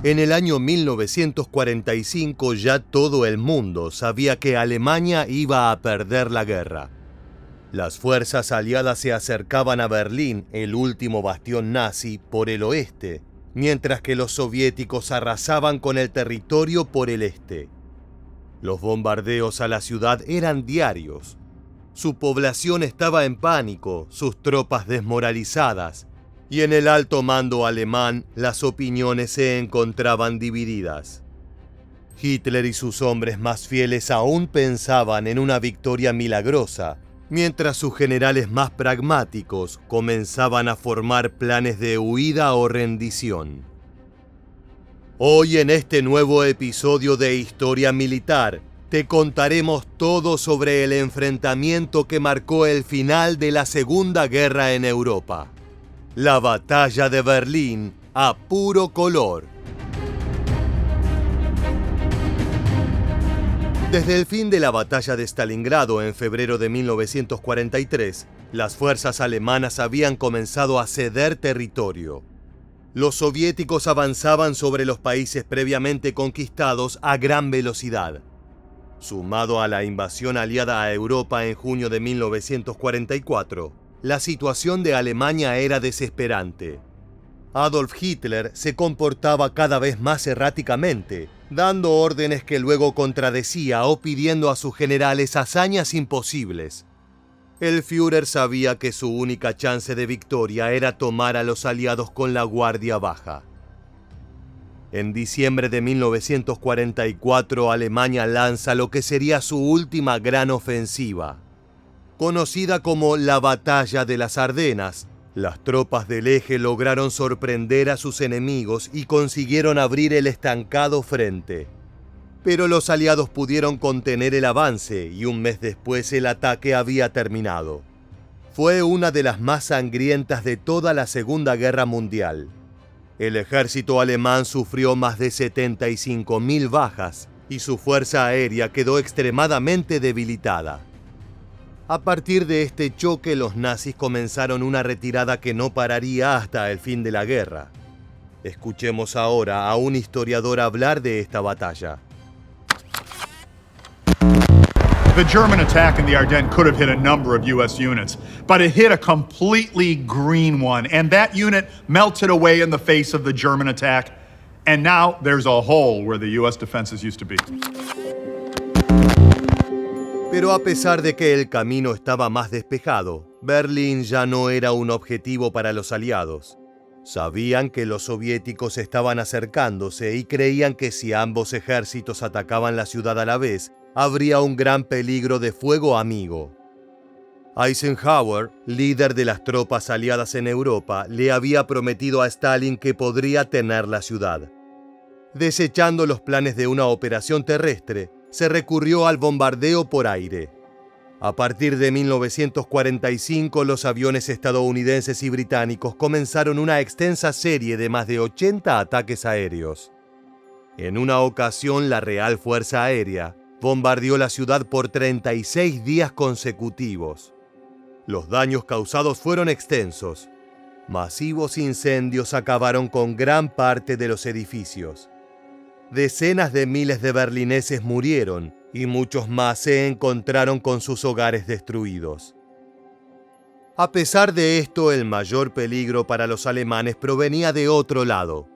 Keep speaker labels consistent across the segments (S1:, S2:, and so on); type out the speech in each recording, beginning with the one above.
S1: En el año 1945 ya todo el mundo sabía que Alemania iba a perder la guerra. Las fuerzas aliadas se acercaban a Berlín, el último bastión nazi, por el oeste, mientras que los soviéticos arrasaban con el territorio por el este. Los bombardeos a la ciudad eran diarios. Su población estaba en pánico, sus tropas desmoralizadas, y en el alto mando alemán las opiniones se encontraban divididas. Hitler y sus hombres más fieles aún pensaban en una victoria milagrosa, mientras sus generales más pragmáticos comenzaban a formar planes de huida o rendición. Hoy en este nuevo episodio de Historia Militar, te contaremos todo sobre el enfrentamiento que marcó el final de la Segunda Guerra en Europa. La Batalla de Berlín a puro color. Desde el fin de la Batalla de Stalingrado en febrero de 1943, las fuerzas alemanas habían comenzado a ceder territorio. Los soviéticos avanzaban sobre los países previamente conquistados a gran velocidad. Sumado a la invasión aliada a Europa en junio de 1944, la situación de Alemania era desesperante. Adolf Hitler se comportaba cada vez más erráticamente, dando órdenes que luego contradecía o pidiendo a sus generales hazañas imposibles. El Führer sabía que su única chance de victoria era tomar a los aliados con la guardia baja. En diciembre de 1944, Alemania lanza lo que sería su última gran ofensiva. Conocida como la Batalla de las Ardenas, las tropas del Eje lograron sorprender a sus enemigos y consiguieron abrir el estancado frente. Pero los aliados pudieron contener el avance y un mes después el ataque había terminado. Fue una de las más sangrientas de toda la Segunda Guerra Mundial. El ejército alemán sufrió más de 75.000 bajas y su fuerza aérea quedó extremadamente debilitada. A partir de este choque, los nazis comenzaron una retirada que no pararía hasta el fin de la guerra. Escuchemos ahora a un historiador hablar de esta batalla.
S2: The German attack in the Ardennes could have hit a number of U.S. units, but it hit a completely green one, and that unit melted away in the face of the German attack, and now there's a hole where the U.S. defenses used to be.
S1: Pero a pesar de que el camino estaba más despejado, Berlín ya no era un objetivo para los aliados. Sabían que los soviéticos estaban acercándose y creían que si ambos ejércitos atacaban la ciudad a la vez, habría un gran peligro de fuego amigo. Eisenhower, líder de las tropas aliadas en Europa, le había prometido a Stalin que podría tener la ciudad. Desechando los planes de una operación terrestre, se recurrió al bombardeo por aire. A partir de 1945, los aviones estadounidenses y británicos comenzaron una extensa serie de más de 80 ataques aéreos. En una ocasión, la Real Fuerza Aérea bombardeó la ciudad por 36 días consecutivos. Los daños causados fueron extensos. Masivos incendios acabaron con gran parte de los edificios. Decenas de miles de berlineses murieron y muchos más se encontraron con sus hogares destruidos. A pesar de esto, el mayor peligro para los alemanes provenía de otro lado.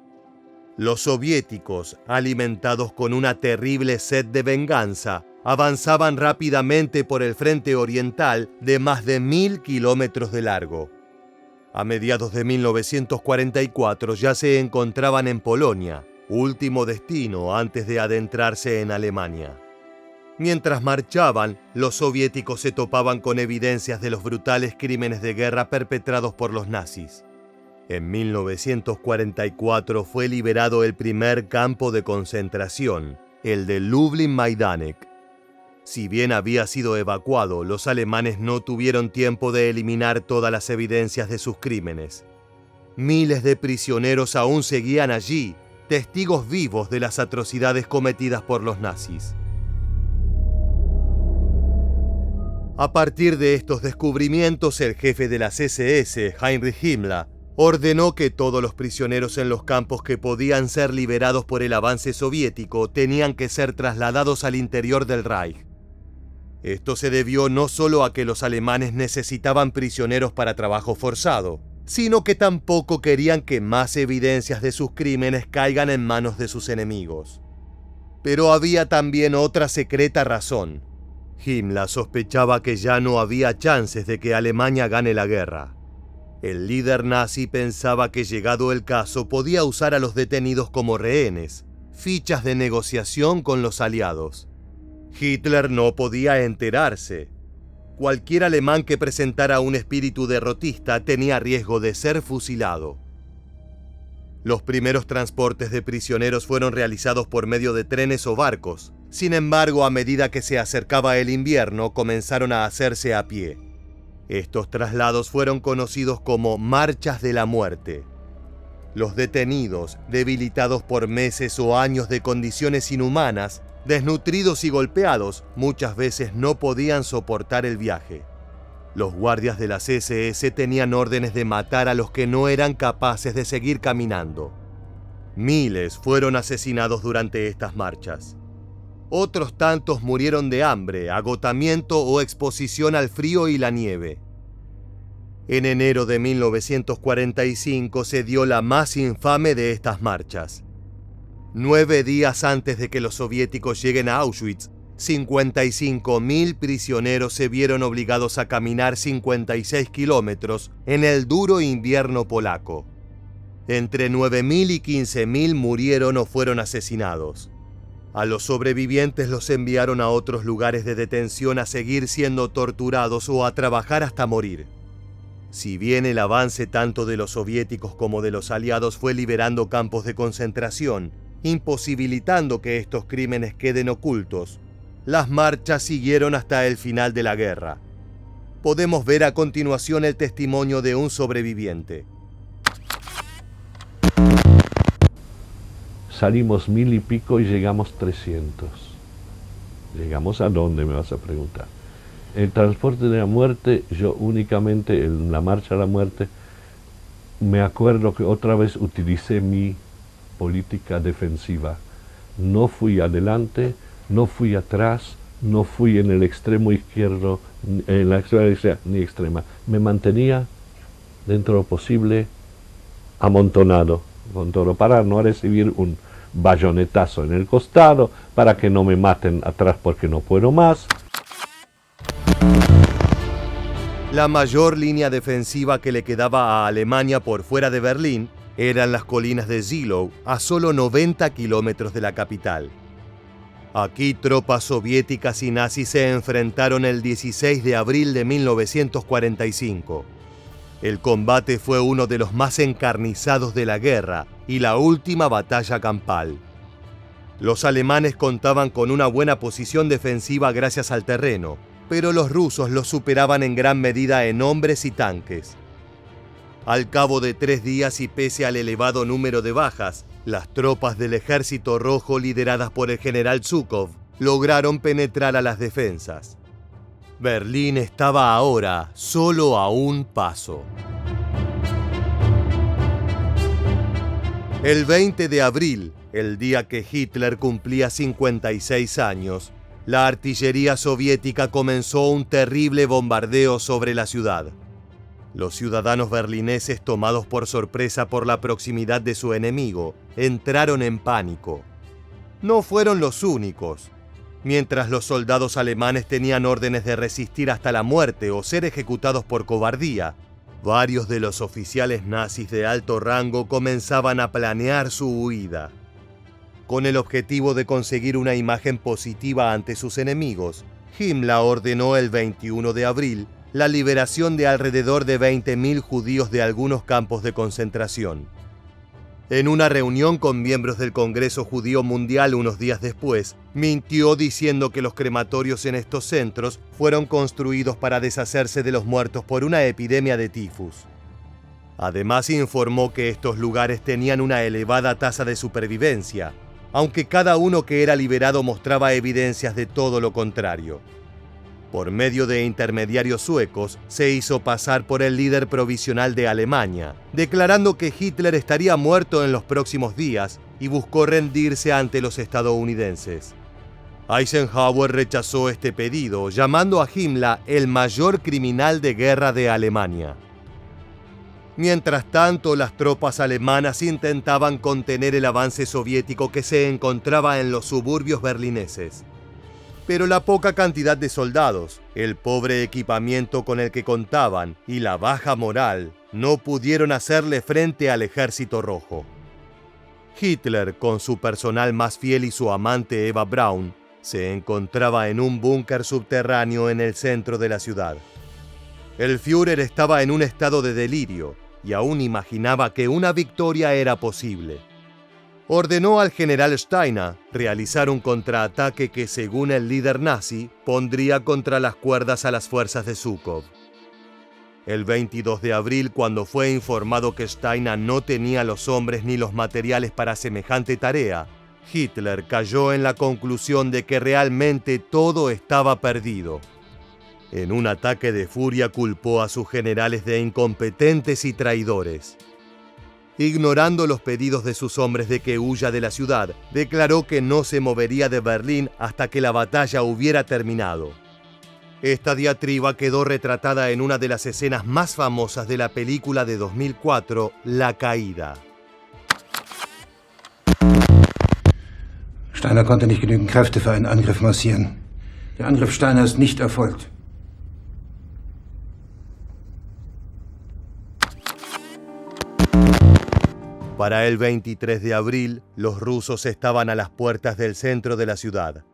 S1: Los soviéticos, alimentados con una terrible sed de venganza, avanzaban rápidamente por el frente oriental de más de 1000 kilómetros de largo. A mediados de 1944 ya se encontraban en Polonia, último destino antes de adentrarse en Alemania. Mientras marchaban, los soviéticos se topaban con evidencias de los brutales crímenes de guerra perpetrados por los nazis. En 1944 fue liberado el primer campo de concentración, el de Lublin-Majdanek. Si bien había sido evacuado, los alemanes no tuvieron tiempo de eliminar todas las evidencias de sus crímenes. Miles de prisioneros aún seguían allí, testigos vivos de las atrocidades cometidas por los nazis. A partir de estos descubrimientos, el jefe de las SS, Heinrich Himmler, Ordenó que todos los prisioneros en los campos que podían ser liberados por el avance soviético tenían que ser trasladados al interior del Reich. Esto se debió no solo a que los alemanes necesitaban prisioneros para trabajo forzado, sino que tampoco querían que más evidencias de sus crímenes caigan en manos de sus enemigos. Pero había también otra secreta razón. Himmler sospechaba que ya no había chances de que Alemania gane la guerra. El líder nazi pensaba que, llegado el caso, podía usar a los detenidos como rehenes, fichas de negociación con los aliados. Hitler no podía enterarse. Cualquier alemán que presentara un espíritu derrotista tenía riesgo de ser fusilado. Los primeros transportes de prisioneros fueron realizados por medio de trenes o barcos. Sin embargo, a medida que se acercaba el invierno, comenzaron a hacerse a pie. Estos traslados fueron conocidos como marchas de la muerte. Los detenidos, debilitados por meses o años de condiciones inhumanas, desnutridos y golpeados, muchas veces no podían soportar el viaje. Los guardias de las SS tenían órdenes de matar a los que no eran capaces de seguir caminando. Miles fueron asesinados durante estas marchas. Otros tantos murieron de hambre, agotamiento o exposición al frío y la nieve. En enero de 1945 se dio la más infame de estas marchas. 9 días antes de que los soviéticos lleguen a Auschwitz, 55.000 prisioneros se vieron obligados a caminar 56 kilómetros en el duro invierno polaco. Entre 9.000 y 15.000 murieron o fueron asesinados. A los sobrevivientes los enviaron a otros lugares de detención a seguir siendo torturados o a trabajar hasta morir. Si bien el avance tanto de los soviéticos como de los aliados fue liberando campos de concentración, imposibilitando que estos crímenes queden ocultos, las marchas siguieron hasta el final de la guerra. Podemos ver a continuación el testimonio de un sobreviviente.
S3: Salimos 1000 y pico y llegamos 300. ¿Llegamos a dónde, me vas a preguntar? El transporte de la muerte, yo únicamente en la marcha a la muerte, me acuerdo que otra vez utilicé mi política defensiva. No fui adelante, no fui atrás, no fui en el extremo izquierdo, en la extrema derecha ni extrema. Me mantenía dentro de lo posible amontonado con todo para no recibir un bayonetazo en el costado, para que no me maten atrás porque no puedo más.
S1: La mayor línea defensiva que le quedaba a Alemania por fuera de Berlín eran las colinas de Zielou, a solo 90 kilómetros de la capital. Aquí tropas soviéticas y nazis se enfrentaron el 16 de abril de 1945. El combate fue uno de los más encarnizados de la guerra y la última batalla campal. Los alemanes contaban con una buena posición defensiva gracias al terreno, pero los rusos los superaban en gran medida en hombres y tanques. Al cabo de 3 días y pese al elevado número de bajas, las tropas del Ejército Rojo, lideradas por el general Zhukov, lograron penetrar a las defensas. Berlín estaba ahora solo a un paso. El 20 de abril, el día que Hitler cumplía 56 años, la artillería soviética comenzó un terrible bombardeo sobre la ciudad. Los ciudadanos berlineses, tomados por sorpresa por la proximidad de su enemigo, entraron en pánico. No fueron los únicos. Mientras los soldados alemanes tenían órdenes de resistir hasta la muerte o ser ejecutados por cobardía, varios de los oficiales nazis de alto rango comenzaban a planear su huida. Con el objetivo de conseguir una imagen positiva ante sus enemigos, Himmler ordenó el 21 de abril la liberación de alrededor de 20.000 judíos de algunos campos de concentración. En una reunión con miembros del Congreso Judío Mundial unos días después, mintió diciendo que los crematorios en estos centros fueron construidos para deshacerse de los muertos por una epidemia de tifus. Además, informó que estos lugares tenían una elevada tasa de supervivencia, aunque cada uno que era liberado mostraba evidencias de todo lo contrario. Por medio de intermediarios suecos, se hizo pasar por el líder provisional de Alemania, declarando que Hitler estaría muerto en los próximos días y buscó rendirse ante los estadounidenses. Eisenhower rechazó este pedido, llamando a Himmler el mayor criminal de guerra de Alemania. Mientras tanto, las tropas alemanas intentaban contener el avance soviético que se encontraba en los suburbios berlineses. Pero la poca cantidad de soldados, el pobre equipamiento con el que contaban y la baja moral no pudieron hacerle frente al ejército rojo. Hitler, con su personal más fiel y su amante Eva Braun, se encontraba en un búnker subterráneo en el centro de la ciudad. El Führer estaba en un estado de delirio y aún imaginaba que una victoria era posible. Ordenó al general Steiner realizar un contraataque que, según el líder nazi, pondría contra las cuerdas a las fuerzas de Zhukov. El 22 de abril, cuando fue informado que Steiner no tenía los hombres ni los materiales para semejante tarea, Hitler cayó en la conclusión de que realmente todo estaba perdido. En un ataque de furia culpó a sus generales de incompetentes y traidores. Ignorando los pedidos de sus hombres de que huya de la ciudad, declaró que no se movería de Berlín hasta que la batalla hubiera terminado. Esta diatriba quedó retratada en una de las escenas más famosas de la película de 2004, La Caída.
S4: Steiner konnte nicht genügend Kräfte für einen Angriff massieren. Der Angriff Steiner ist nicht erfolgt.
S1: Para el 23 de abril, los rusos estaban a las puertas del centro de la ciudad.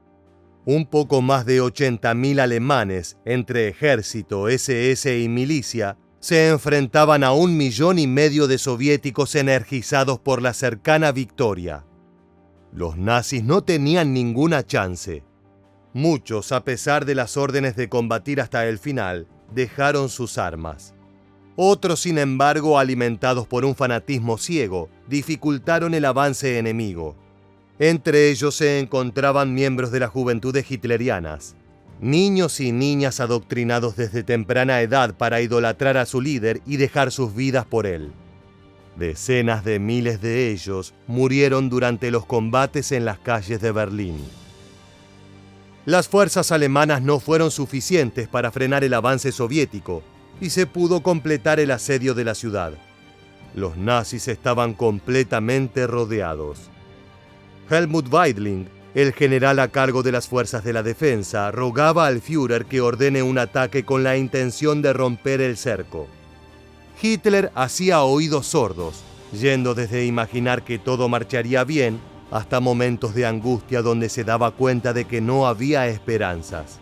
S1: Un poco más de 80.000 alemanes, entre ejército, SS y milicia, se enfrentaban a 1,5 millones de soviéticos energizados por la cercana victoria. Los nazis no tenían ninguna chance. Muchos, a pesar de las órdenes de combatir hasta el final, dejaron sus armas. Otros, sin embargo, alimentados por un fanatismo ciego, dificultaron el avance enemigo. Entre ellos se encontraban miembros de las juventudes hitlerianas, niños y niñas adoctrinados desde temprana edad para idolatrar a su líder y dejar sus vidas por él. Decenas de miles de ellos murieron durante los combates en las calles de Berlín. Las fuerzas alemanas no fueron suficientes para frenar el avance soviético y se pudo completar el asedio de la ciudad. Los nazis estaban completamente rodeados. Helmut Weidling, el general a cargo de las fuerzas de la defensa, rogaba al Führer que ordene un ataque con la intención de romper el cerco. Hitler hacía oídos sordos, yendo desde imaginar que todo marcharía bien hasta momentos de angustia donde se daba cuenta de que no había esperanzas.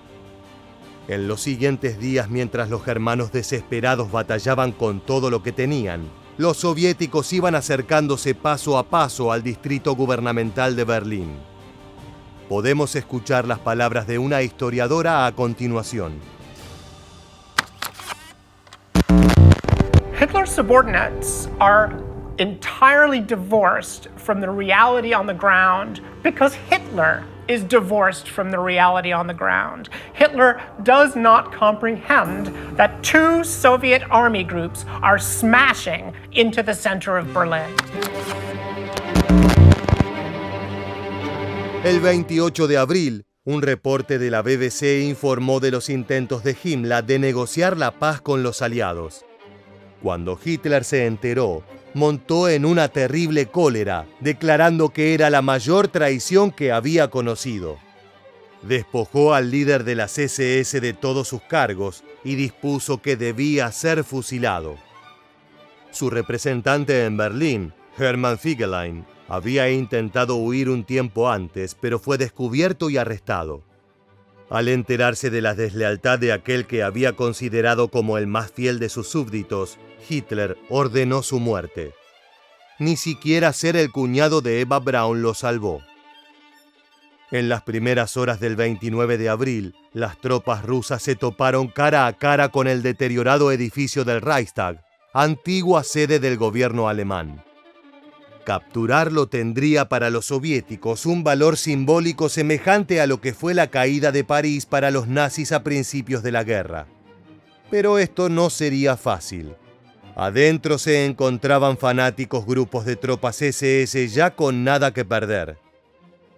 S1: En los siguientes días, mientras los germanos desesperados batallaban con todo lo que tenían, los soviéticos iban acercándose paso a paso al distrito gubernamental de Berlín. Podemos escuchar las palabras de una historiadora a continuación.
S5: Hitler's subordinates are entirely divorced from the reality on the ground because Hitler is divorced from the reality on the ground. Hitler does not comprehend that 2 Soviet army groups are smashing into the center of Berlin.
S1: El 28 de abril, un reporte de la BBC informó de los intentos de Himmler de negociar la paz con los aliados. Cuando Hitler se enteró, montó en una terrible cólera, declarando que era la mayor traición que había conocido. Despojó al líder de las SS de todos sus cargos y dispuso que debía ser fusilado. Su representante en Berlín, Hermann Fegelein, había intentado huir un tiempo antes, pero fue descubierto y arrestado. Al enterarse de la deslealtad de aquel que había considerado como el más fiel de sus súbditos, Hitler ordenó su muerte. Ni siquiera ser el cuñado de Eva Braun lo salvó. En las primeras horas del 29 de abril, las tropas rusas se toparon cara a cara con el deteriorado edificio del Reichstag, antigua sede del gobierno alemán. Capturarlo tendría para los soviéticos un valor simbólico semejante a lo que fue la caída de París para los nazis a principios de la guerra. Pero esto no sería fácil. Adentro se encontraban fanáticos grupos de tropas SS ya con nada que perder.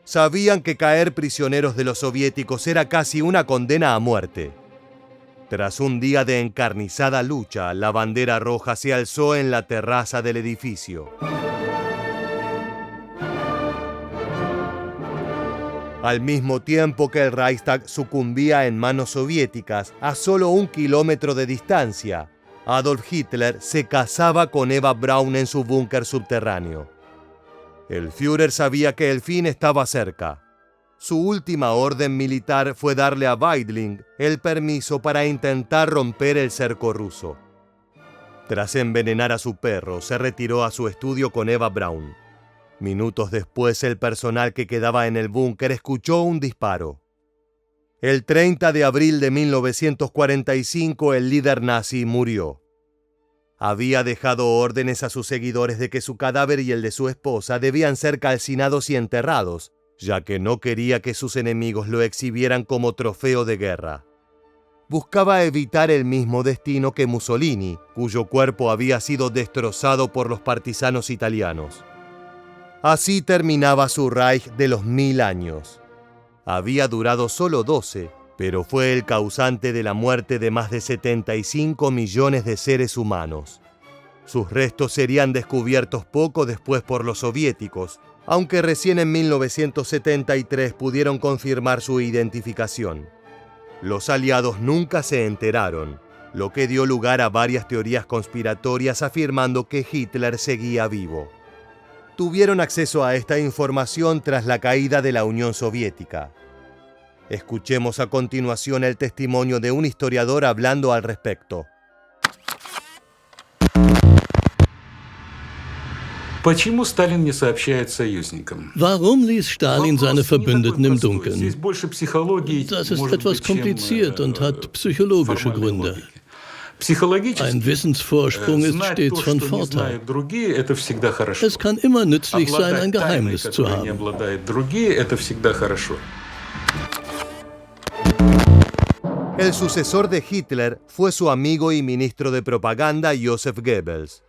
S1: Sabían que caer prisioneros de los soviéticos era casi una condena a muerte. Tras un día de encarnizada lucha, la bandera roja se alzó en la terraza del edificio. Al mismo tiempo que el Reichstag sucumbía en manos soviéticas, a solo 1 kilómetro de distancia, Adolf Hitler se casaba con Eva Braun en su búnker subterráneo. El Führer sabía que el fin estaba cerca. Su última orden militar fue darle a Weidling el permiso para intentar romper el cerco ruso. Tras envenenar a su perro, se retiró a su estudio con Eva Braun. Minutos después, el personal que quedaba en el búnker escuchó un disparo. El 30 de abril de 1945, el líder nazi murió. Había dejado órdenes a sus seguidores de que su cadáver y el de su esposa debían ser calcinados y enterrados, ya que no quería que sus enemigos lo exhibieran como trofeo de guerra. Buscaba evitar el mismo destino que Mussolini, cuyo cuerpo había sido destrozado por los partisanos italianos. Así terminaba su Reich de los 1000 años. Había durado solo 12, pero fue el causante de la muerte de más de 75 millones de seres humanos. Sus restos serían descubiertos poco después por los soviéticos, aunque recién en 1973 pudieron confirmar su identificación. Los aliados nunca se enteraron, lo que dio lugar a varias teorías conspiratorias afirmando que Hitler seguía vivo. Tuvieron acceso a esta información tras la caída de la Unión Soviética. Escuchemos a continuación el testimonio de un historiador hablando al respecto.
S6: Почему Сталин не сообщает союзникам?
S7: Warum ließ Stalin seine Verbündeten im Dunkeln?
S6: Здесь больше психологии,
S7: Das ist
S6: может
S7: etwas
S6: быть, чем,
S7: kompliziert und hat psychologische
S6: формальной
S7: Gründe.
S6: логики. Психологически
S7: Ein Wissensvorsprung ist
S6: знать
S7: stets
S6: то,
S7: von
S6: что не
S7: Vorteil.
S6: знают другие, это всегда хорошо.
S7: Es kann immer nützlich sein, ein
S6: Обладать тайной,
S7: Geheimnis zu
S6: которой не
S7: haben.
S6: обладают другие, это всегда хорошо.
S1: El sucesor de Hitler fue su amigo y ministro de propaganda Joseph Goebbels.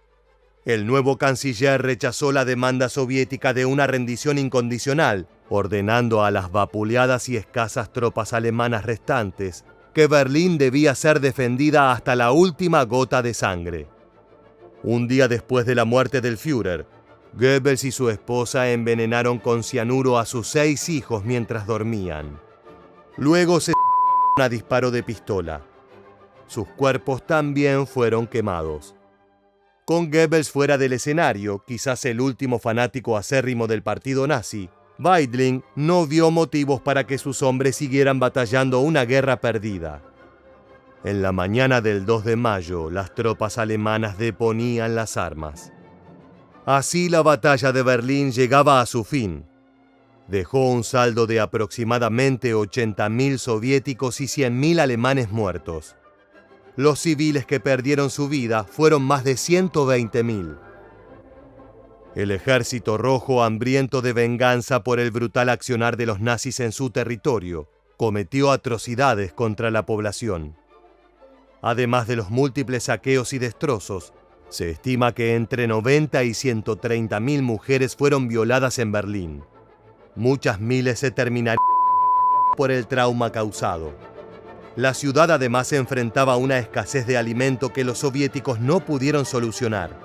S1: El nuevo canciller rechazó la demanda soviética de una rendición incondicional, ordenando a las vapuleadas y escasas tropas alemanas restantes que Berlín debía ser defendida hasta la última gota de sangre. Un día después de la muerte del Führer, Goebbels y su esposa envenenaron con cianuro a sus 6 hijos mientras dormían. Luego se a disparo de pistola. Sus cuerpos también fueron quemados. Con Goebbels fuera del escenario, quizás el último fanático acérrimo del partido nazi, Weidling no vio motivos para que sus hombres siguieran batallando una guerra perdida. En la mañana del 2 de mayo, las tropas alemanas deponían las armas. Así la batalla de Berlín llegaba a su fin. Dejó un saldo de aproximadamente 80.000 soviéticos y 100.000 alemanes muertos. Los civiles que perdieron su vida fueron más de 120.000. El ejército rojo, hambriento de venganza por el brutal accionar de los nazis en su territorio, cometió atrocidades contra la población. Además de los múltiples saqueos y destrozos, se estima que entre 90 y 130.000 mujeres fueron violadas en Berlín. Muchas miles se terminarían por el trauma causado. La ciudad además enfrentaba una escasez de alimento que los soviéticos no pudieron solucionar.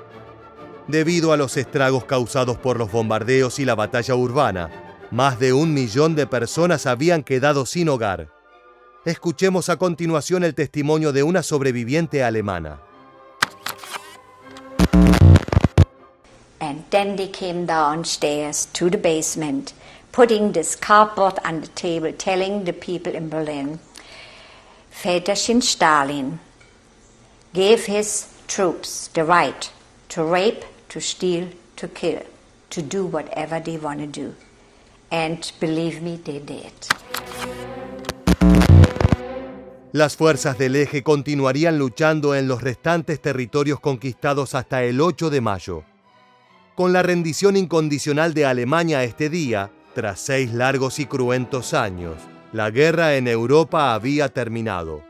S1: Debido a los estragos causados por los bombardeos y la batalla urbana, más de 1 millón de personas habían quedado sin hogar. Escuchemos a continuación el testimonio de una sobreviviente alemana.
S8: And then they came downstairs to the basement, putting this cardboard on the table, telling the people in Berlin, Väterchen Stalin gave his troops the right to rape, to steal, to kill, to do whatever they want to do. And believe me, they did.
S1: Las fuerzas del eje continuarían luchando en los restantes territorios conquistados hasta el 8 de mayo. Con la rendición incondicional de Alemania este día, tras 6 largos y cruentos años, la guerra en Europa había terminado.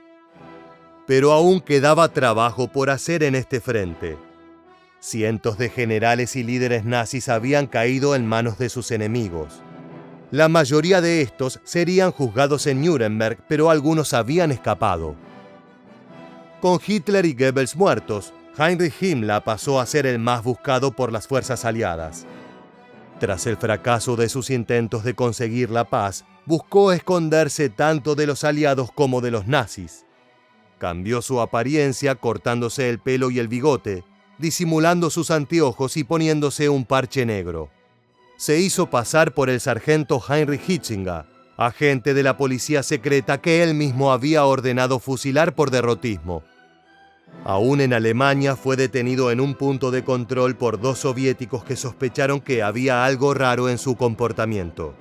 S1: Pero aún quedaba trabajo por hacer en este frente. Cientos de generales y líderes nazis habían caído en manos de sus enemigos. La mayoría de estos serían juzgados en Nuremberg, pero algunos habían escapado. Con Hitler y Goebbels muertos, Heinrich Himmler pasó a ser el más buscado por las fuerzas aliadas. Tras el fracaso de sus intentos de conseguir la paz, buscó esconderse tanto de los aliados como de los nazis. Cambió su apariencia cortándose el pelo y el bigote, disimulando sus anteojos y poniéndose un parche negro. Se hizo pasar por el sargento Heinrich Hietzinger, agente de la policía secreta que él mismo había ordenado fusilar por derrotismo. Aún en Alemania fue detenido en un punto de control por 2 soviéticos que sospecharon que había algo raro en su comportamiento.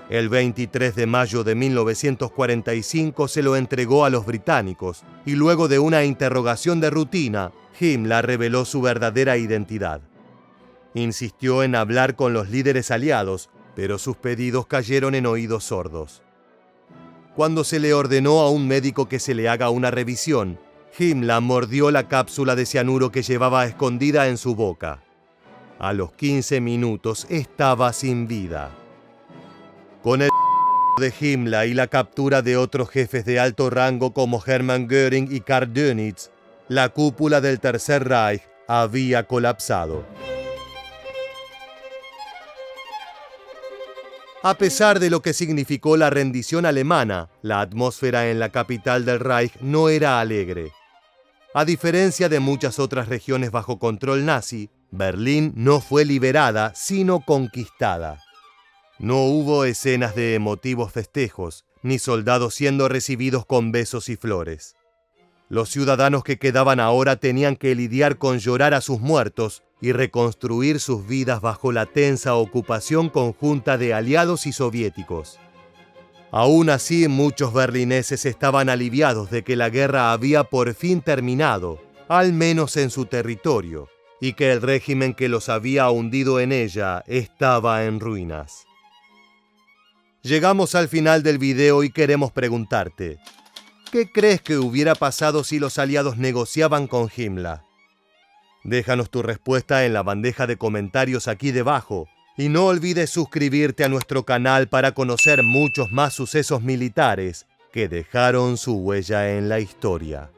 S1: El 23 de mayo de 1945 se lo entregó a los británicos y luego de una interrogación de rutina, Himmler reveló su verdadera identidad. Insistió en hablar con los líderes aliados, pero sus pedidos cayeron en oídos sordos. Cuando se le ordenó a un médico que se le haga una revisión, Himmler mordió la cápsula de cianuro que llevaba escondida en su boca. A los 15 minutos estaba sin vida. Con el de Himmler y la captura de otros jefes de alto rango como Hermann Göring y Karl Dönitz, la cúpula del Tercer Reich había colapsado. A pesar de lo que significó la rendición alemana, la atmósfera en la capital del Reich no era alegre. A diferencia de muchas otras regiones bajo control nazi, Berlín no fue liberada, sino conquistada. No hubo escenas de emotivos festejos, ni soldados siendo recibidos con besos y flores. Los ciudadanos que quedaban ahora tenían que lidiar con llorar a sus muertos y reconstruir sus vidas bajo la tensa ocupación conjunta de aliados y soviéticos. Aún así, muchos berlineses estaban aliviados de que la guerra había por fin terminado, al menos en su territorio, y que el régimen que los había hundido en ella estaba en ruinas. Llegamos al final del video y queremos preguntarte, ¿qué crees que hubiera pasado si los aliados negociaban con Himmler? Déjanos tu respuesta en la bandeja de comentarios aquí debajo y no olvides suscribirte a nuestro canal para conocer muchos más sucesos militares que dejaron su huella en la historia.